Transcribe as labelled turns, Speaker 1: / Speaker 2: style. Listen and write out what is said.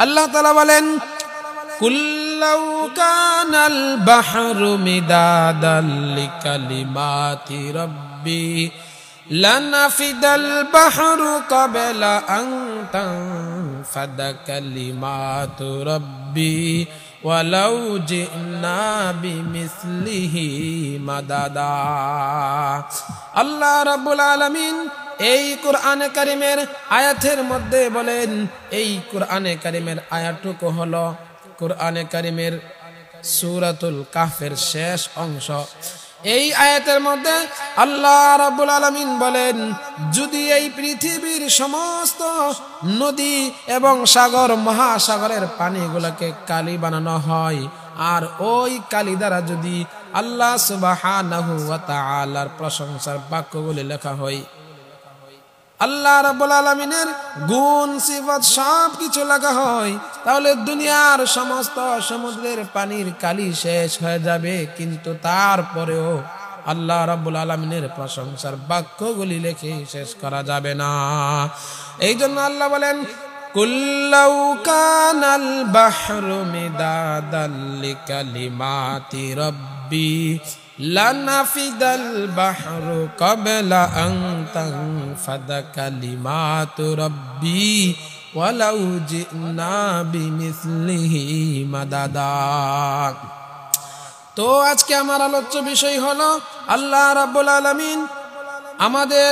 Speaker 1: আল্লাহ তাআলা বলেন কুল্লাউ কানাল বাহরু মিদাদাল লিকালিমাতি রাব্বি লানাফিদাল বাহরু ক্বাবলা আন তানফাদা কালিমাতু রাব্বি ওয়ালাউ জিনা বিমিসলিহি মাদাদা। আল্লাহ রাব্বুল আলামিন এই কোরআনে কারিমের আয়াতের মধ্যে বলেন, এই কোরআনে কারিমের আয়াতটুকু হলো কোরআনে কারিমের সূরাতুল কাহফের শেষ অংশ। এই আয়াতের মধ্যে আল্লাহ রাব্বুল আলামিন বলেন, যদি এই পৃথিবীর সমস্ত নদী এবং সাগর মহাসাগরের পানিগুলোকে কালি বানানো হয়, আর ওই কালি দ্বারা যদি আল্লাহ সুবহানাহু ওয়া তাআলার প্রশংসার বাক্যগুলি লেখা হয়, আল্লাহ রাব্বুল আলামিনের গুণ সিফাত সব কিছু লেখা হয়, তাহলে দুনিয়ার সমস্ত সমুদ্রের পানির কালি শেষ হয়ে যাবে, কিন্তু তারপরেও আল্লাহ রাব্বুল আলামিনের প্রশংসার বাক্যগুলি লিখে শেষ করা যাবে না। এই জন্য আল্লাহ বলেন কুল্লাউ কানাল বাহরু মিদাদাল লিকালিমাতি রাব্বি লানাফিদাল বাহরু ক্বাবলা আন তানফাদা কালিমাতু রাব্বি ওয়ালাউ জিনা বিমিসলিহি মাদাদা। তো আজকে আমার আলোচ্য বিষয় হলো আল্লাহ রাব্বুল আলামিন আমাদের